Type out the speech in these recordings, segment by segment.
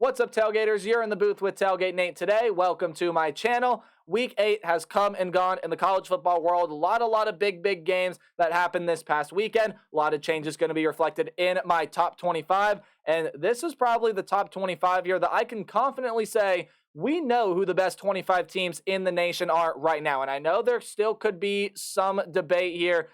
What's up, Tailgaters? You're in the booth with Tailgate Nate today. Welcome to my channel. Week 8 has come and gone in the college football world. A lot of big games that happened this past weekend. A lot of changes going to be reflected in my top 25. And this is probably the top 25 here that I can confidently say we know who the best 25 teams in the nation are right now. And I know there still could be some debate here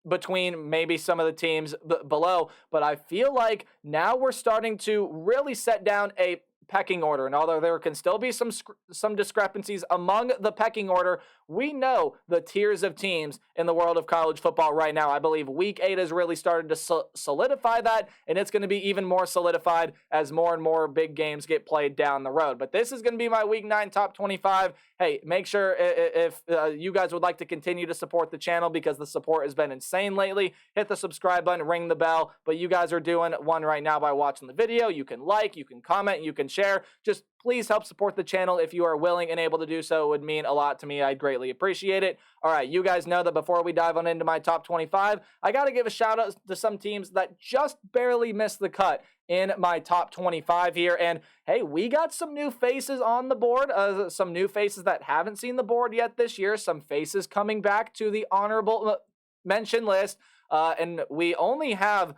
between maybe some of the teams below, but I feel like now we're starting to really set down a pecking order. And although there can still be some discrepancies among the pecking order, we know the tiers of teams in the world of college football right now. I believe Week 8 has really started to solidify that, and it's going to be even more solidified as more and more big games get played down the road. But this is going to be my Week 9 top 25. Hey, make sure if you guys would like to continue to support the channel because the support has been insane lately, hit the subscribe button, ring the bell. But you guys are doing one right now by watching the video. You can like, you can comment, you can share. Just please help support the channel if you are willing and able to do so. It would mean a lot to me. I'd greatly appreciate it. All right, you guys know that before we dive on into my top 25, I got to give a shout out to some teams that just barely missed the cut in my top 25 here. And hey, we got some new faces on the board, some new faces that haven't seen the board yet this year, some faces coming back to the honorable mention list. And we only have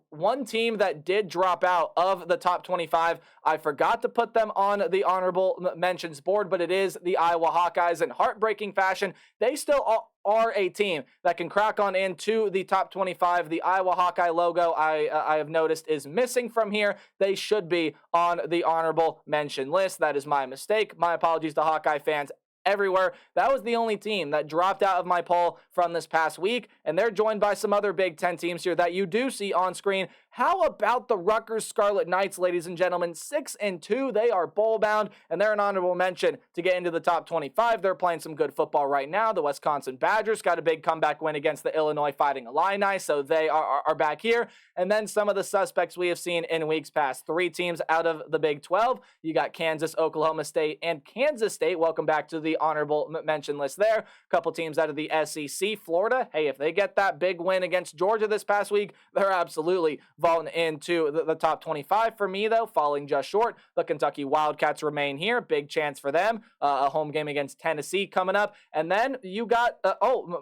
one team that did drop out of the top 25. I forgot to put them on the honorable mentions board, but it is the Iowa Hawkeyes. In heartbreaking fashion, they still are a team that can crack on into the top 25. The Iowa Hawkeye logo, I have noticed, is missing from here. They should be on the honorable mention list. That is my mistake. My apologies to Hawkeye fans everywhere. That was the only team that dropped out of my poll from this past week, and they're joined by some other Big Ten teams here that you do see on screen. How about the Rutgers Scarlet Knights, ladies and gentlemen? 6-2, they are bowl bound, and they're an honorable mention to get into the top 25. They're playing some good football right now. The Wisconsin Badgers got a big comeback win against the Illinois Fighting Illini, so they are back here. And then some of the suspects we have seen in weeks past. 3 teams out of the Big 12. You got Kansas, Oklahoma State, and Kansas State. Welcome back to the honorable mention list there. A couple teams out of the SEC. Florida, hey, if they get that big win against Georgia this past week, they're absolutely vaulting into the top 25. For me, though, falling just short. The Kentucky Wildcats remain here. Big chance for them. A home game against Tennessee coming up. And then you got,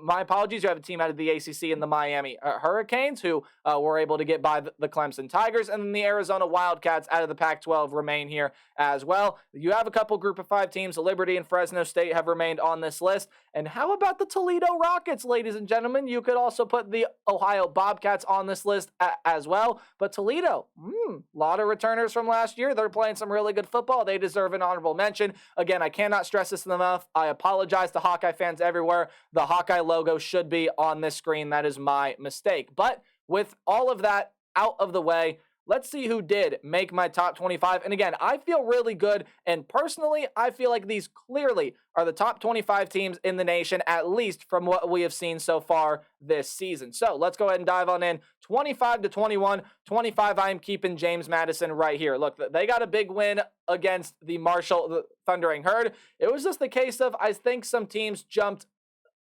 my apologies, you have a team out of the ACC in the Miami Hurricanes who were able to get by the Clemson Tigers. And then the Arizona Wildcats out of the Pac-12 remain here as well. You have a couple group of 5 teams. Liberty and Fresno State have remained on this list. And how about the Toledo Rockets, ladies and gentlemen? You could also put the Ohio Bobcats on this list as well. But Toledo, a lot of returners from last year. They're playing some really good football. They deserve an honorable mention. Again, I cannot stress this enough. I apologize to Hawkeye fans everywhere. The Hawkeye logo should be on this screen. That is my mistake. But with all of that out of the way, let's see who did make my top 25. And again, I feel really good. And personally, I feel like these clearly are the top 25 teams in the nation, at least from what we have seen so far this season. So let's go ahead and dive on in. 25 to 21. 25, I am keeping James Madison right here. Look, they got a big win against the Thundering Herd. It was just the case of, I think some teams jumped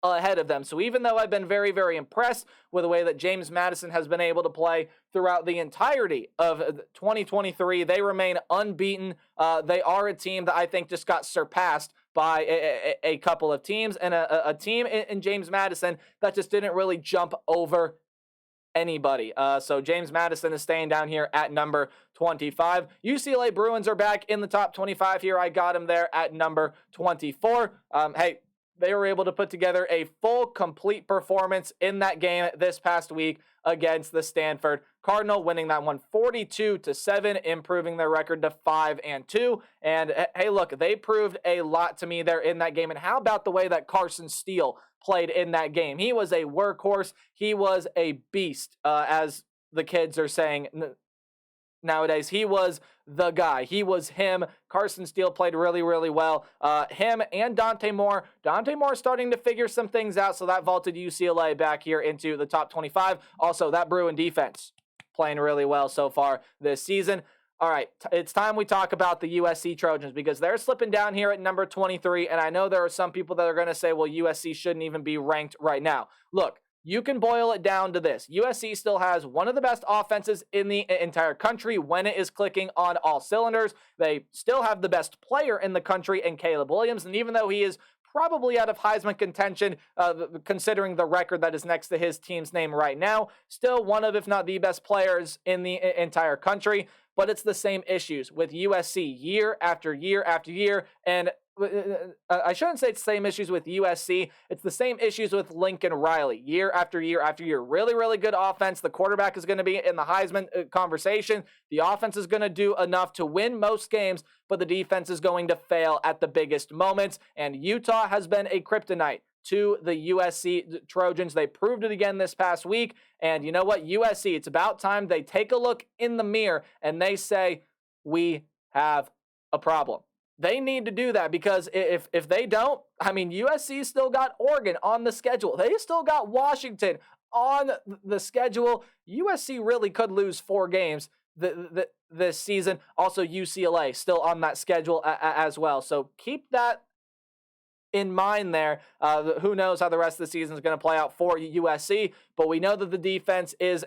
ahead of them. So even though I've been very impressed with the way that James Madison has been able to play throughout the entirety of 2023, they remain unbeaten. They are a team that I think just got surpassed by a couple of teams, and a team in James Madison that just didn't really jump over anybody. So James Madison is staying down here at number 25. UCLA Bruins are back in the top 25 here. I got him there at number 24. Hey, they were able to put together a full, complete performance in that game this past week against the Stanford Cardinal, winning that one 42-7, improving their record to 5-2. And hey, look, they proved a lot to me there in that game. And how about the way that Carson Steele played in that game? He was a workhorse. He was a beast, as the kids are saying nowadays. He was the guy. He was him. Carson Steele played really well. Him and Dante Moore. Dante Moore starting to figure some things out, so that vaulted UCLA back here into the top 25. Also, that Bruin defense playing really well so far this season. All right, it's time we talk about the USC Trojans because they're slipping down here at number 23, and I know there are some people that are going to say, well, USC shouldn't even be ranked right now. Look, you can boil it down to this. USC still has one of the best offenses in the entire country when it is clicking on all cylinders. They still have the best player in the country in Caleb Williams, and even though he is probably out of Heisman contention, considering the record that is next to his team's name right now, still one of, if not the best players in the entire country. But it's the same issues with USC year after year after year, and I shouldn't say it's the same issues with USC. It's the same issues with Lincoln Riley year after year after year. Really, really good offense. The quarterback is going to be in the Heisman conversation. The offense is going to do enough to win most games, but the defense is going to fail at the biggest moments. And Utah has been a kryptonite to the USC Trojans. They proved it again this past week. And you know what? USC, it's about time they take a look in the mirror and they say, we have a problem. They need to do that, because if they don't, I mean, USC still got Oregon on the schedule. They still got Washington on the schedule. USC really could lose 4 games this season. Also, UCLA still on that schedule as well. So keep that in mind there. Who knows how the rest of the season is going to play out for USC, but we know that the defense is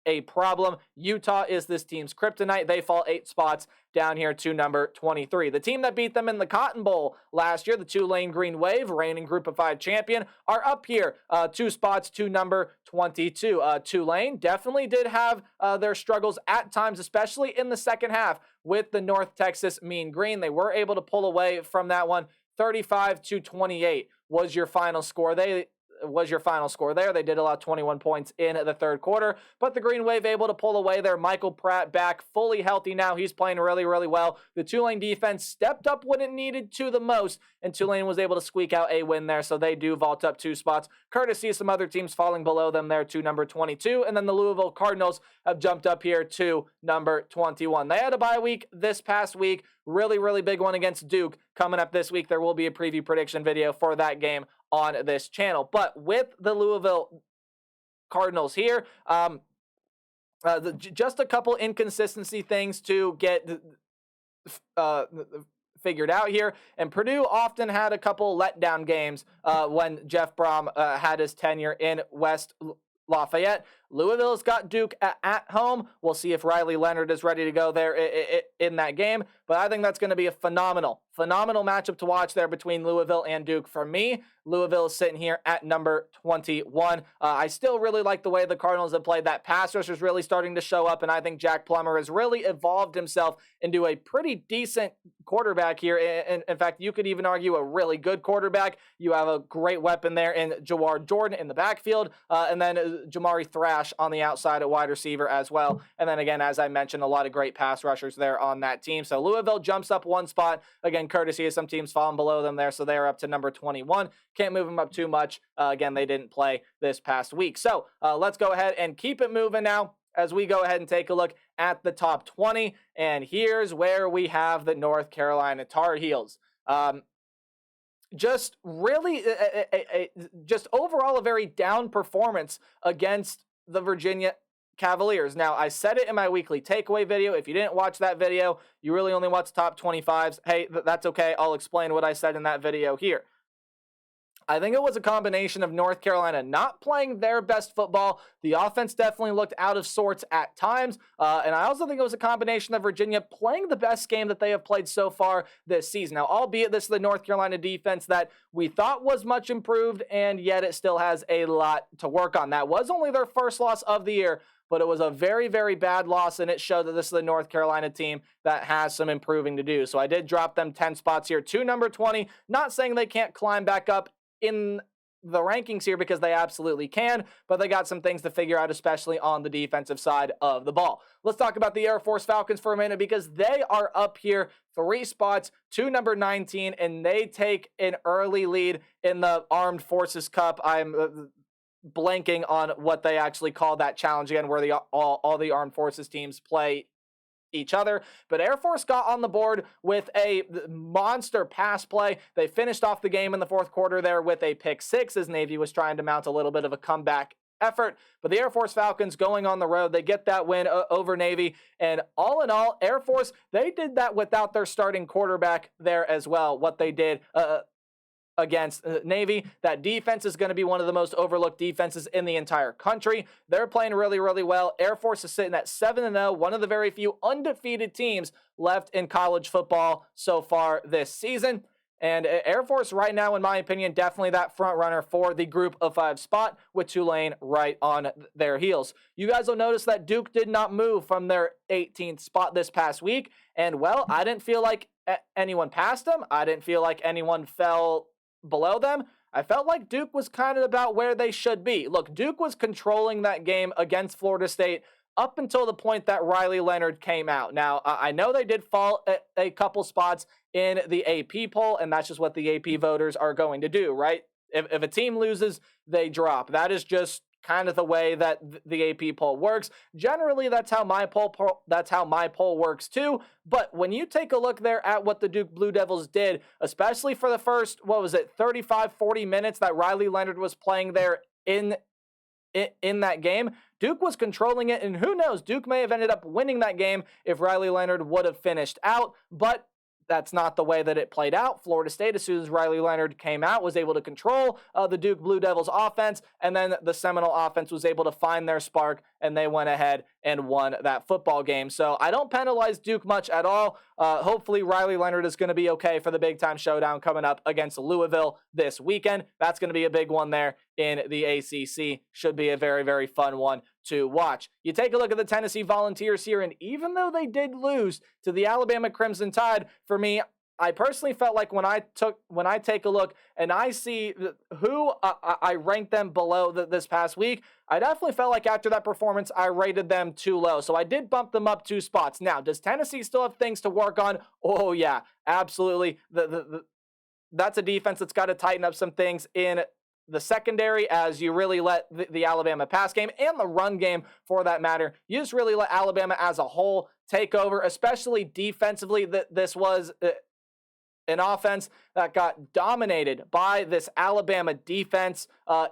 a problem. Utah is this team's kryptonite. They fall 8 spots down here to number 23. The team that beat them in the Cotton Bowl last year, the Tulane Green Wave, reigning Group of 5 champion, are up here 2 spots to number 22. Tulane definitely did have their struggles at times, especially in the second half with the North Texas Mean Green. They were able to pull away from that one. 35-28 was your final score. They did allow 21 points in the third quarter, but the Green Wave able to pull away there. Michael Pratt back fully healthy now. He's playing really, really well. The Tulane defense stepped up when it needed to the most, and Tulane was able to squeak out a win there, so they do vault up 2 spots, courtesy of some other teams falling below them there to number 22, and then the Louisville Cardinals have jumped up here to number 21. They had a bye week this past week. Really, really big one against Duke coming up this week. There will be a preview prediction video for that game on this channel. But with the Louisville Cardinals here, just a couple inconsistency things to get figured out here. And Purdue often had a couple letdown games when Jeff Brom had his tenure in West Lafayette. Louisville's got Duke at home. We'll see if Riley Leonard is ready to go there in that game. But I think that's going to be a phenomenal matchup to watch there between Louisville and Duke. For me, Louisville is sitting here at number 21. I still really like the way the Cardinals have played. That pass rush is really starting to show up, and I think Jack Plummer has really evolved himself into a pretty decent quarterback here. In fact, you could even argue a really good quarterback. You have a great weapon there in Jawar Jordan in the backfield, and then Jamari Thrash on the outside at wide receiver as well. And then again, as I mentioned, a lot of great pass rushers there on that team. So Louisville jumps up 1 spot, again, courtesy of some teams falling below them there. So they're up to number 21. Can't move them up too much. Again, they didn't play this past week. So let's go ahead and keep it moving now as we go ahead and take a look at the top 20. And here's where we have the North Carolina Tar Heels. Just really, just overall a very down performance against the Virginia Cavaliers. Now, I said it in my weekly takeaway video. If you didn't watch that video, you really only watched top 25s. Hey, that's okay. I'll explain what I said in that video here. I think it was a combination of North Carolina not playing their best football. The offense definitely looked out of sorts at times. And I also think it was a combination of Virginia playing the best game that they have played so far this season. Now, albeit this is the North Carolina defense that we thought was much improved, and yet it still has a lot to work on. That was only their first loss of the year, but it was a very, very bad loss, and it showed that this is the North Carolina team that has some improving to do. So I did drop them 10 spots here to number 20. Not saying they can't climb back up in the rankings here, because they absolutely can, but they got some things to figure out, especially on the defensive side of the ball. Let's talk about the Air Force Falcons for a minute, because they are up here 3 spots to number 19, and they take an early lead in the Armed Forces Cup. I'm blanking on what they actually call that challenge again, where all the Armed Forces teams play each other. But Air Force got on the board with a monster pass play. They finished off the game in the fourth quarter there with a pick 6 as Navy was trying to mount a little bit of a comeback effort. But the Air Force Falcons going on the road, they get that win over Navy. And all in all, Air Force, they did that without their starting quarterback there as well. What they did against Navy. That defense is going to be one of the most overlooked defenses in the entire country. They're playing really, really well. Air Force is sitting at 7-0, one of the very few undefeated teams left in college football so far this season. And Air Force right now, in my opinion, definitely that front runner for the group of 5 spot, with Tulane right on their heels. You guys will notice that Duke did not move from their 18th spot this past week. And, well, I didn't feel like anyone passed them. I didn't feel like anyone fell below them. I felt like Duke was kind of about where they should be. Look, Duke was controlling that game against Florida State up until the point that Riley Leonard came out. Now, I know they did fall a couple spots in the AP poll, and that's just what the AP voters are going to do, right? If a team loses, they drop. That is just kind of the way that the AP poll works. Generally, that's how my poll works too. But when you take a look there at what the Duke Blue Devils did, especially for the first, 35, 40 minutes that Riley Leonard was playing there in that game, Duke was controlling it, and who knows, Duke may have ended up winning that game if Riley Leonard would have finished out, but that's not the way that it played out. Florida State, as soon as Riley Leonard came out, was able to control the Duke Blue Devils offense, and then the Seminole offense was able to find their spark, and they went ahead and won that football game. So I don't penalize Duke much at all. Hopefully Riley Leonard is going to be okay for the big-time showdown coming up against Louisville this weekend. That's going to be a big one there in the ACC. Should be a very, very fun one to watch. You take a look at the Tennessee Volunteers here, and even though they did lose to the Alabama Crimson Tide, for me, I personally felt like when I take a look and I see who I ranked them below this past week, I definitely felt like after that performance, I rated them too low. So I did bump them up 2 spots. Now, does Tennessee still have things to work on? Oh, yeah, absolutely. That's a defense that's got to tighten up some things in the secondary, as you really let the Alabama pass game and the run game, for that matter, you just really let Alabama as a whole take over, especially defensively. This was an offense that got dominated by this Alabama defense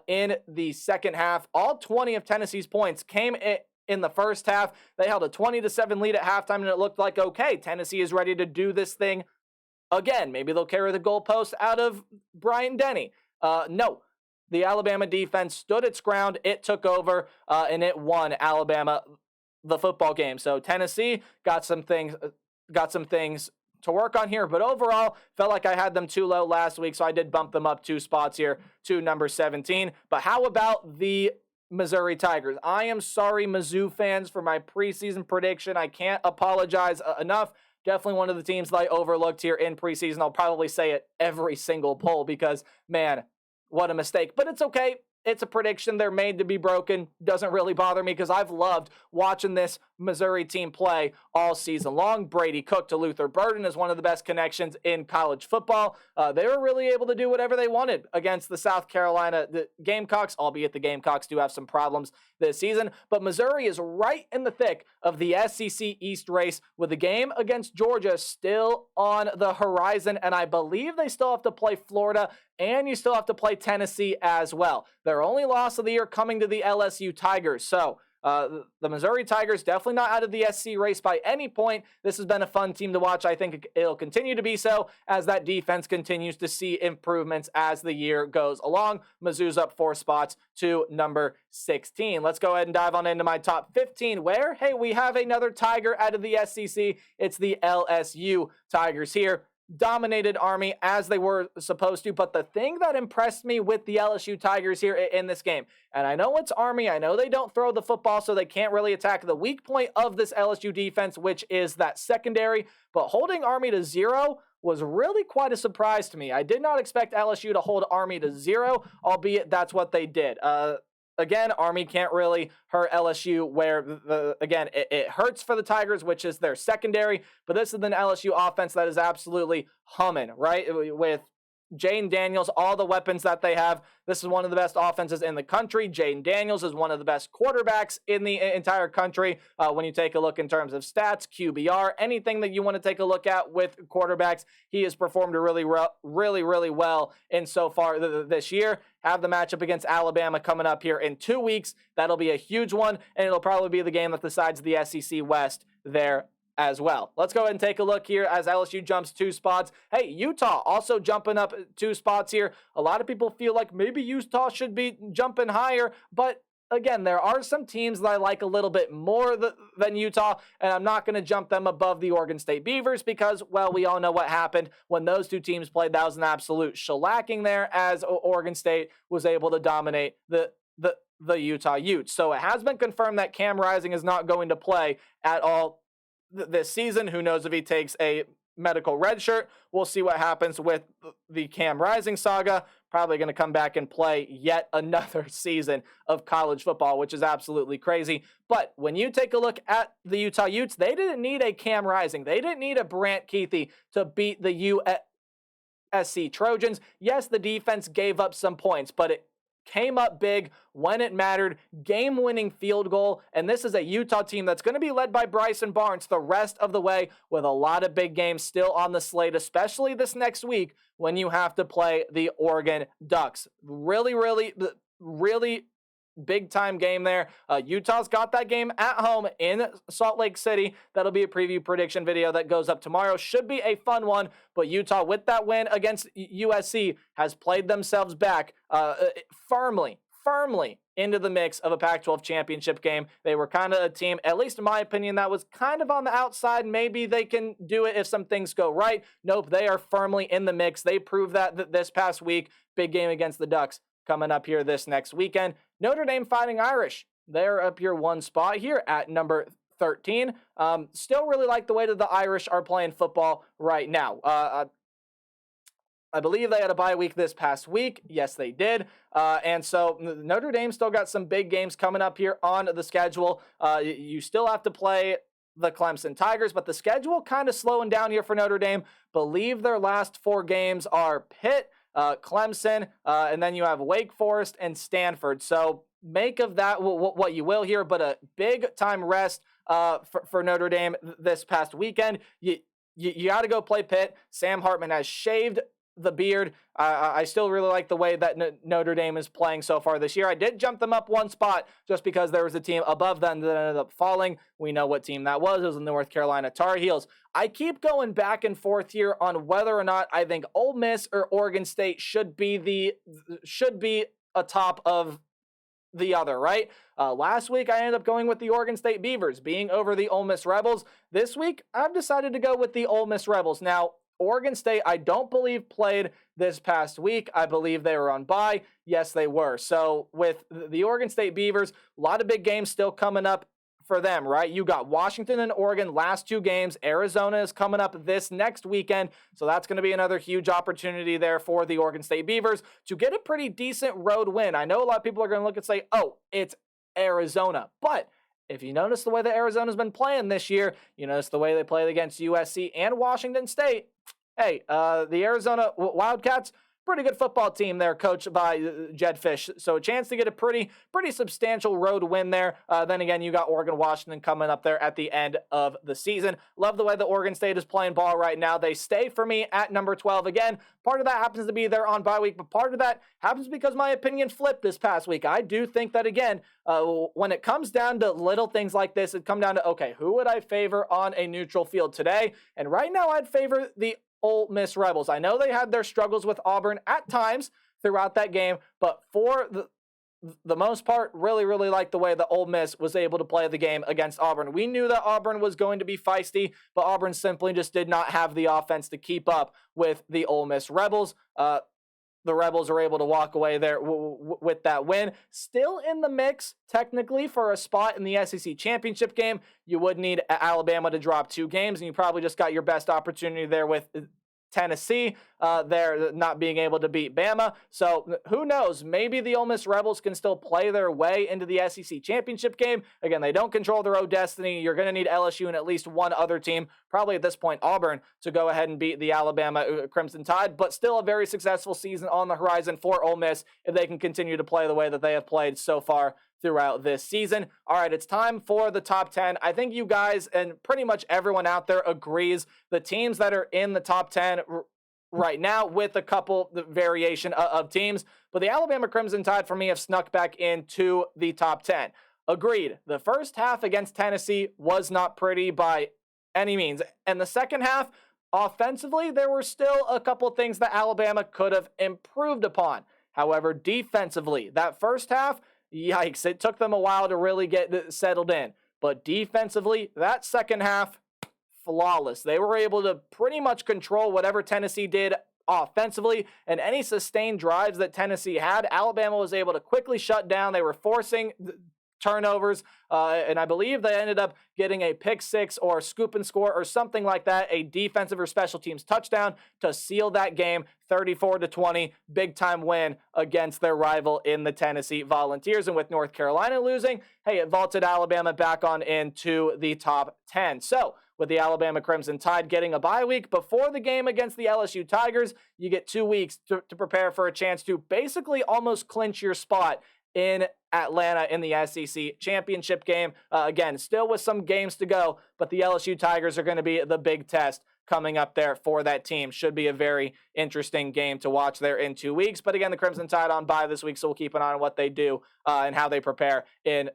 in the second half. All 20 of Tennessee's points came in the first half. They held a 20-7 lead at halftime, and it looked like, okay, Tennessee is ready to do this thing again. Maybe they'll carry the goalpost out of Bryant Denny. No. The Alabama defense stood its ground. It took over, and it won Alabama the football game. So Tennessee got some things to work on here, but overall, felt like I had them too low last week, so I did bump them up 2 spots here to number 17. But how about the Missouri Tigers? I am sorry, Mizzou fans, for my preseason prediction. I can't apologize enough. Definitely one of the teams that I overlooked here in preseason. I'll probably say it every single poll because, man, what a mistake. But it's okay. It's a prediction. They're made to be broken. Doesn't really bother me because I've loved watching this Missouri team play all season long. Brady Cook to Luther Burden is one of the best connections in college football. They were really able to do whatever they wanted against the South Carolina Gamecocks, albeit the Gamecocks do have some problems this season. But Missouri is right in the thick of the SEC East race with the game against Georgia still on the horizon. And I believe they still have to play Florida, and you still have to play Tennessee as well. Their only loss of the year coming to the LSU Tigers. So the Missouri Tigers definitely not out of the SC race by any point. This has been a fun team to watch. I think it'll continue to be so as that defense continues to see improvements as the year goes along. Mizzou's up 4 spots to number 16. Let's go ahead and dive on into my top 15 where, hey, we have another Tiger out of the SEC. It's the LSU Tigers here. Dominated Army as they were supposed to, but the thing that impressed me with the LSU Tigers here in this game, and I know it's Army, I know they don't throw the football, so they can't really attack the weak point of this LSU defense, which is that secondary, but holding Army to 0 was really quite a surprise to me. I did not expect LSU to hold Army to 0, albeit that's what they did. Again, Army can't really hurt LSU where, it hurts for the Tigers, which is their secondary, but this is an LSU offense that is absolutely humming, right? With Jayden Daniels, all the weapons that they have. This is one of the best offenses in the country. Jayden Daniels is one of the best quarterbacks in the entire country. When you take a look in terms of stats, QBR, anything that you want to take a look at with quarterbacks, he has performed really well in so far this year. Have the matchup against Alabama coming up here in 2 weeks. That'll be a huge one, and it'll probably be the game that decides the SEC West there as well. Let's go ahead and take a look here as LSU jumps 2 spots. Hey, Utah also jumping up 2 spots here. A lot of people feel like maybe Utah should be jumping higher, but again, there are some teams that I like a little bit more than Utah, and I'm not going to jump them above the Oregon State Beavers because, well, we all know what happened when those two teams played. That was an absolute shellacking there as Oregon State was able to dominate the Utah Utes. So it has been confirmed that Cam Rising is not going to play at all this season. Who knows if he takes a medical red shirt? We'll see what happens with the Cam Rising saga. Probably going to come back and play yet another season of college football, which is absolutely crazy. But when you take a look at the Utah Utes, they didn't need a Cam Rising. They didn't need a Brant Keithy to beat the USC Trojans. Yes, the defense gave up some points, but it came up big when it mattered, game-winning field goal, and this is a Utah team that's going to be led by Bryson Barnes the rest of the way with a lot of big games still on the slate, especially this next week when you have to play the Oregon Ducks. Really big-time game there. Utah's got that game at home in Salt Lake City. That'll be a preview prediction video that goes up tomorrow. Should be a fun one, but Utah, with that win against USC, has played themselves back firmly into the mix of a Pac-12 championship game. They were kind of a team, at least in my opinion, that was kind of on the outside. Maybe they can do it if some things go right. Nope, they are firmly in the mix. They proved that this past week. Big game against the Ducks coming up here this next weekend. Notre Dame Fighting Irish, they're up here 1 spot here at number 13. Still really like the way that the Irish are playing football right now. I believe they had a bye week this past week. Yes, they did. And so Notre Dame still got some big games coming up here on the schedule. You still have to play the Clemson Tigers, but the schedule kind of slowing down here for Notre Dame. Believe their last 4 games are Pitt, Clemson, and then you have Wake Forest and Stanford. So make of that what you will here, but a big-time rest for Notre Dame this past weekend. You got to go play Pitt. Sam Hartman has shaved the beard. I still really like the way that Notre Dame is playing so far this year. I did jump them up 1 spot just because there was a team above them that ended up falling. We know what team that was. It was the North Carolina Tar Heels. I keep going back and forth here on whether or not I think Ole Miss or Oregon State should be atop of the other, right? Last week, I ended up going with the Oregon State Beavers being over the Ole Miss Rebels. This week, I've decided to go with the Ole Miss Rebels. Now, Oregon State, I don't believe played this past week. I believe they were on bye. Yes, they were. So with the Oregon State Beavers, a lot of big games still coming up for them, right? You got Washington and Oregon last 2 games. Arizona is coming up this next weekend. So that's going to be another huge opportunity there for the Oregon State Beavers to get a pretty decent road win. I know a lot of people are going to look and say, oh, it's Arizona. But if you notice the way that Arizona's been playing this year, you notice the way they played against USC and Washington State. Hey, the Arizona Wildcats, pretty good football team there, coached by Jed Fish. So a chance to get a pretty substantial road win there. Then again, you got Oregon, Washington coming up there at the end of the season. Love the way that Oregon State is playing ball right now. They stay for me at number 12 again. Part of that happens to be they're on bye week, but part of that happens because my opinion flipped this past week. I do think that, again, when it comes down to little things like this, it comes down to, okay, who would I favor on a neutral field today? And right now, I'd favor the Ole Miss Rebels. I know they had their struggles with Auburn at times throughout that game, but for the most part, really like the way that Ole Miss was able to play the game against Auburn. We knew that Auburn was going to be feisty, but Auburn simply just did not have the offense to keep up with the Ole Miss Rebels. The Rebels are able to walk away there with that win. Still in the mix, technically, for a spot in the SEC championship game. You would need Alabama to drop 2 games, and you probably just got your best opportunity there with Tennessee, they're not being able to beat Bama. So who knows? Maybe the Ole Miss Rebels can still play their way into the SEC championship game. Again, they don't control their own destiny. You're going to need LSU and at least one other team, probably at this point Auburn, to go ahead and beat the Alabama Crimson Tide. But still a very successful season on the horizon for Ole Miss if they can continue to play the way that they have played so far throughout this season. All right, it's time for the top 10. I think you guys and pretty much everyone out there agrees the teams that are in the top 10 right now, with a couple variation of teams, but the Alabama Crimson Tide for me have snuck back into the top 10. Agreed. The first half against Tennessee was not pretty by any means. And the second half, offensively, there were still a couple things that Alabama could have improved upon. However, defensively, that first half, yikes, it took them a while to really get settled in. But defensively, that second half, flawless. They were able to pretty much control whatever Tennessee did offensively, and any sustained drives that Tennessee had, Alabama was able to quickly shut down. They were forcing turnovers, and I believe they ended up getting a pick six or scoop and score or something like that, a defensive or special teams touchdown to seal that game 34-20, big time win against their rival in the Tennessee Volunteers. And with North Carolina losing, hey, it vaulted Alabama back on into the top 10. So with the Alabama Crimson Tide getting a bye week before the game against the LSU Tigers, you get 2 weeks to prepare for a chance to basically almost clinch your spot in Atlanta in the SEC championship game. Again, still with some games to go, but the LSU Tigers are going to be the big test coming up there for that team. Should be a very interesting game to watch there in 2 weeks. But again, the Crimson Tide on bye this week, so we'll keep an eye on what they do and how they prepare in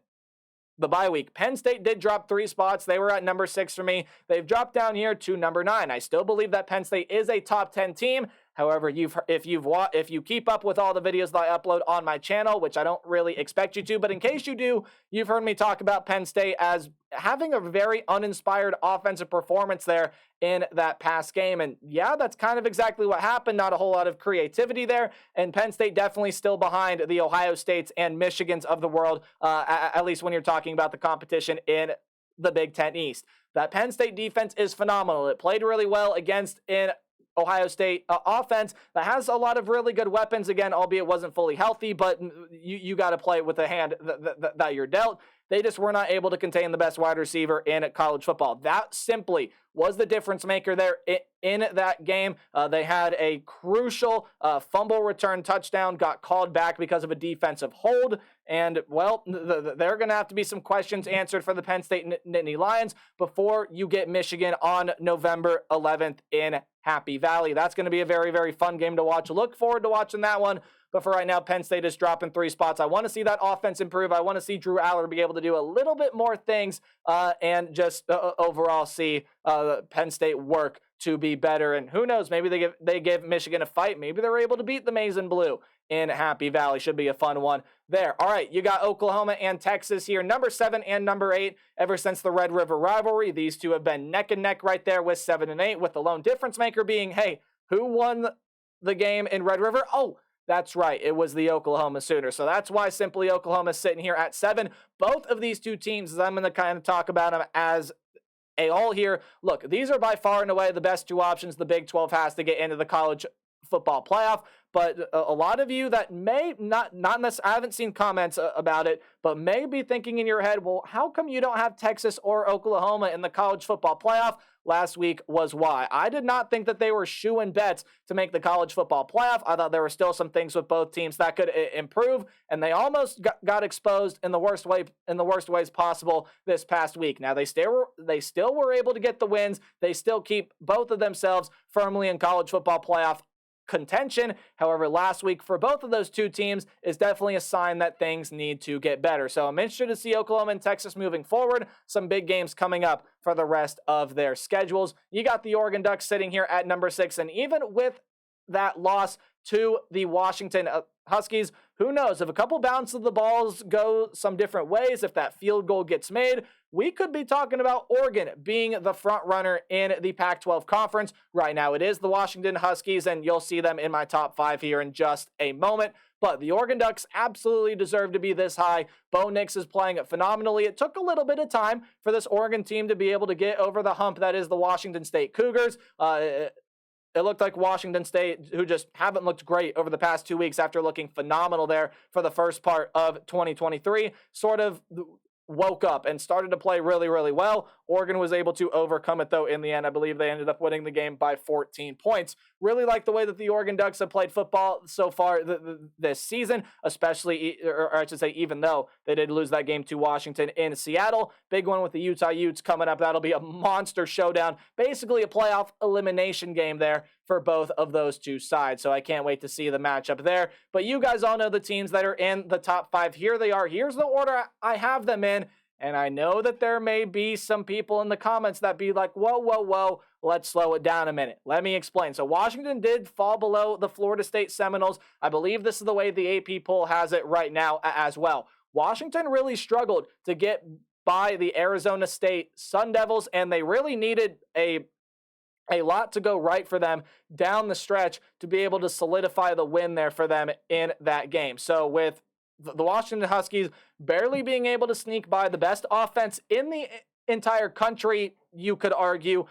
the bye week. Penn State did drop 3 spots. They were at number 6 for me. They've dropped down here to number 9. I still believe that Penn State is a top 10 team. However, if you keep up with all the videos that I upload on my channel, which I don't really expect you to, but in case you do, you've heard me talk about Penn State as having a very uninspired offensive performance there in that past game. And yeah, that's kind of exactly what happened. Not a whole lot of creativity there. And Penn State definitely still behind the Ohio States and Michigans of the world, at least when you're talking about the competition in the Big Ten East. That Penn State defense is phenomenal. It played really well against an Ohio State offense that has a lot of really good weapons, again, albeit wasn't fully healthy, but you got to play with the hand that you're dealt. They just were not able to contain the best wide receiver in college football. That simply was the difference maker there in that game. They had a crucial fumble return touchdown, got called back because of a defensive hold. And, well, there are going to have to be some questions answered for the Penn State Nittany Lions before you get Michigan on November 11th in Happy Valley. That's going to be a very, very fun game to watch. Look forward to watching that one. But for right now, Penn State is dropping 3 spots. I want to see that offense improve. I want to see Drew Aller be able to do a little bit more things and just overall see Penn State work to be better. And who knows, maybe they give Michigan a fight. Maybe they're able to beat the Maize and Blue in Happy Valley. Should be a fun one there. All right, you got Oklahoma and Texas here, number 7 and number 8. Ever since the Red River rivalry, these two have been neck and neck right there with 7 and 8, with the lone difference maker being, hey, who won the game in Red River? Oh, that's right. It was the Oklahoma Sooners. So that's why simply Oklahoma is sitting here at 7. Both of these two teams, as I'm going to kind of talk about them as a whole here. Look, these are by far and away the best 2 options the Big 12 has to get into the college football playoff. But a lot of you that may not necessarily, I haven't seen comments about it, but may be thinking in your head, well, how come you don't have Texas or Oklahoma in the college football playoff? Last week was why. I did not think that they were shoo-in bets to make the college football playoff. I thought there were still some things with both teams that could improve, and they almost got exposed in the worst ways possible this past week. Now they still were able to get the wins. They still keep both of themselves firmly in college football playoff contention. However, last week for both of those two teams is definitely a sign that things need to get better. So I'm interested to see Oklahoma and Texas moving forward. Some big games coming up for the rest of their schedules. You got the Oregon Ducks sitting here at number 6, and even with that loss to the Washington Huskies, who knows, if a couple bounces of the balls go some different ways, if that field goal gets made, we could be talking about Oregon being the front runner in the Pac-12 conference. Right now it is the Washington Huskies, and you'll see them in my top 5 here in just a moment. But the Oregon Ducks absolutely deserve to be this high. Bo Nix is playing it phenomenally. It took a little bit of time for this Oregon team to be able to get over the hump that is the Washington State Cougars. It looked like Washington State, who just haven't looked great over the past 2 weeks after looking phenomenal there for the first part of 2023, sort of woke up and started to play really, really well. Oregon was able to overcome it, though, in the end. I believe they ended up winning the game by 14 points. Really like the way that the Oregon Ducks have played football so far this season, especially, or I should say, even though they did lose that game to Washington in Seattle. Big one with the Utah Utes coming up. That'll be a monster showdown, basically a playoff elimination game there for both of those two sides. So I can't wait to see the matchup there. But you guys all know the teams that are in the top 5. Here they are. Here's the order I have them in. And I know that there may be some people in the comments that be like, whoa, whoa, whoa, let's slow it down a minute. Let me explain. So Washington did fall below the Florida State Seminoles. I believe this is the way the AP poll has it right now as well. Washington really struggled to get by the Arizona State Sun Devils, and they really needed a lot to go right for them down the stretch to be able to solidify the win there for them in that game. So with the Washington Huskies barely being able to sneak by the best offense in the entire country, you could argue,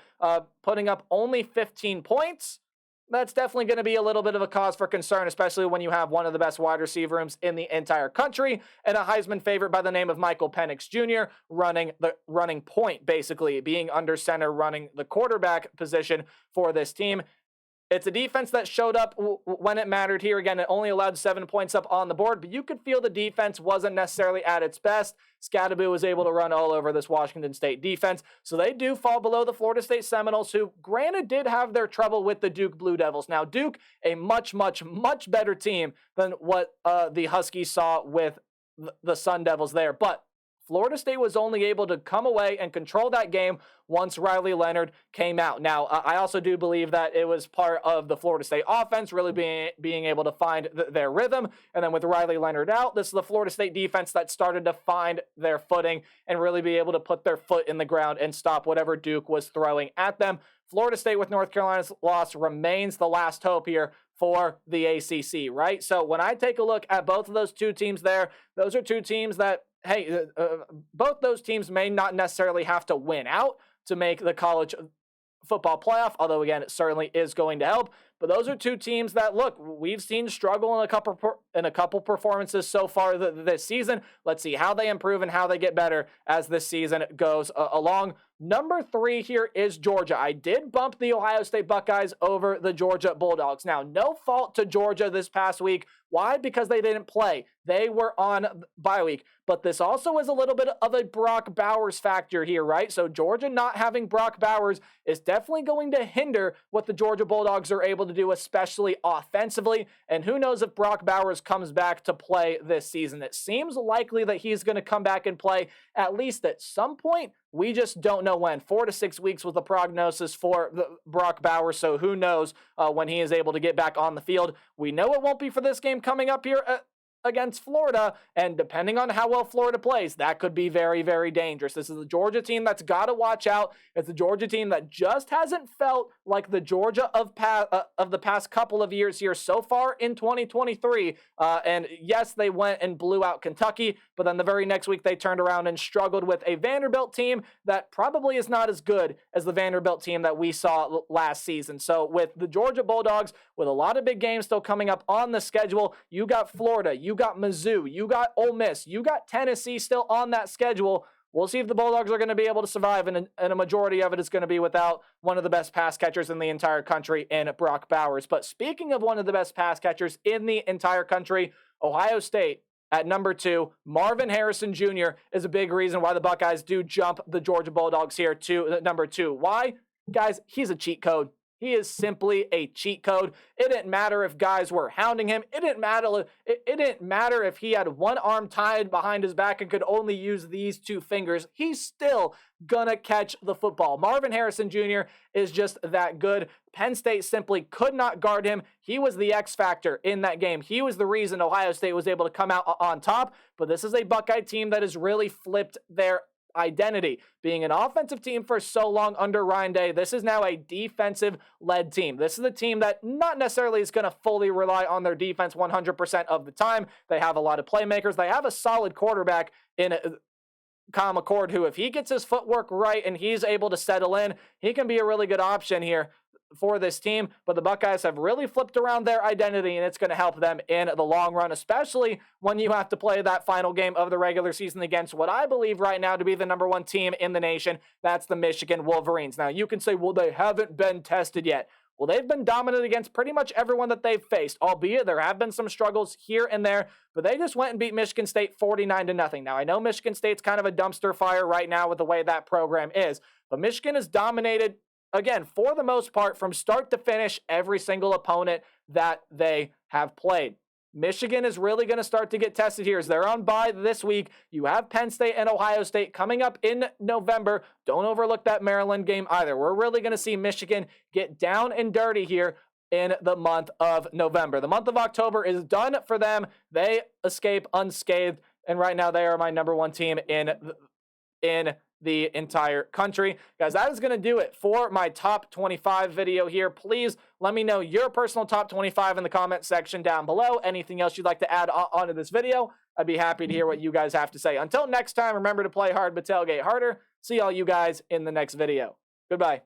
putting up only 15 points, that's definitely going to be a little bit of a cause for concern, especially when you have one of the best wide receiver rooms in the entire country and a Heisman favorite by the name of Michael Penix Jr. running point, basically being under center, running the quarterback position for this team. It's a defense that showed up when it mattered here. Again, it only allowed 7 points up on the board, but you could feel the defense wasn't necessarily at its best. Scadaboo was able to run all over this Washington State defense, so they do fall below the Florida State Seminoles, who, granted, did have their trouble with the Duke Blue Devils. Now, Duke, a much, much, much better team than what the Huskies saw with the Sun Devils there, but Florida State was only able to come away and control that game once Riley Leonard came out. Now, I also do believe that it was part of the Florida State offense really being able to find their rhythm. And then with Riley Leonard out, this is the Florida State defense that started to find their footing and really be able to put their foot in the ground and stop whatever Duke was throwing at them. Florida State with North Carolina's loss remains the last hope here for the ACC, right? So when I take a look at both of those two teams there, those are two teams that, hey, both those teams may not necessarily have to win out to make the college football playoff, although, again, it certainly is going to help. But those are two teams that, look, we've seen struggle in a couple performances so far this season. Let's see how they improve and how they get better as this season goes along. Number 3 here is Georgia. I did bump the Ohio State Buckeyes over the Georgia Bulldogs. Now, no fault to Georgia this past week. Why? Because they didn't play. They were on bye week. But this also is a little bit of a Brock Bowers factor here, right? So Georgia not having Brock Bowers is definitely going to hinder what the Georgia Bulldogs are able to do, especially offensively. And who knows if Brock Bowers comes back to play this season. It seems likely that he's going to come back and play at least at some point. We just don't know when. 4 to 6 weeks was the prognosis for Brock Bowers, so who knows when he is able to get back on the field. We know it won't be for this game coming up here against Florida, and depending on how well Florida plays, that could be very, very dangerous. This is the Georgia team that's got to watch out. It's the Georgia team that just hasn't felt like the Georgia of the past couple of years here so far in 2023. And yes, they went and blew out Kentucky, but then the very next week they turned around and struggled with a Vanderbilt team that probably is not as good as the Vanderbilt team that we saw last season. So with the Georgia Bulldogs, with a lot of big games still coming up on the schedule, you got Florida, you got Mizzou, you got Ole Miss, you got Tennessee still on that schedule. We'll see if the Bulldogs are going to be able to survive, and a majority of it is going to be without one of the best pass catchers in the entire country in Brock Bowers. But speaking of one of the best pass catchers in the entire country, Ohio State at number 2, Marvin Harrison Jr. is a big reason why the Buckeyes do jump the Georgia Bulldogs here to number 2. Why? Guys, he's a cheat code. He is simply a cheat code. It didn't matter if guys were hounding him. It didn't matter if he had one arm tied behind his back and could only use these 2 fingers. He's still gonna catch the football. Marvin Harrison Jr. is just that good. Penn State simply could not guard him. He was the X factor in that game. He was the reason Ohio State was able to come out on top. But this is a Buckeye team that has really flipped their identity. Being an offensive team for so long under Ryan Day, this is now a defensive-led team. This is a team that not necessarily is going to fully rely on their defense 100% of the time. They have a lot of playmakers. They have a solid quarterback in Kyle McCord, who, if he gets his footwork right and he's able to settle in, he can be a really good option here for this team. But the Buckeyes have really flipped around their identity, and it's going to help them in the long run, especially when you have to play that final game of the regular season against what I believe right now to be the number 1 team in the nation. That's the Michigan Wolverines. Now, you can say, well, they haven't been tested yet. Well, they've been dominant against pretty much everyone that they've faced, albeit there have been some struggles here and there, but they just went and beat Michigan State 49-0. Now, I know Michigan State's kind of a dumpster fire right now with the way that program is, but Michigan has dominated, again, for the most part, from start to finish, every single opponent that they have played. Michigan is really going to start to get tested here as they're on bye this week. You have Penn State and Ohio State coming up in November. Don't overlook that Maryland game either. We're really going to see Michigan get down and dirty here in the month of November. The month of October is done for them. They escape unscathed, and right now they are my number one team in the entire country. Guys, that is going to do it for my top 25 video here. Please let me know your personal top 25 in the comment section down below. Anything else you'd like to add onto this video, I'd be happy to hear what you guys have to say. Until next time, remember to play hard but tailgate harder. See all you guys in the next video. Goodbye.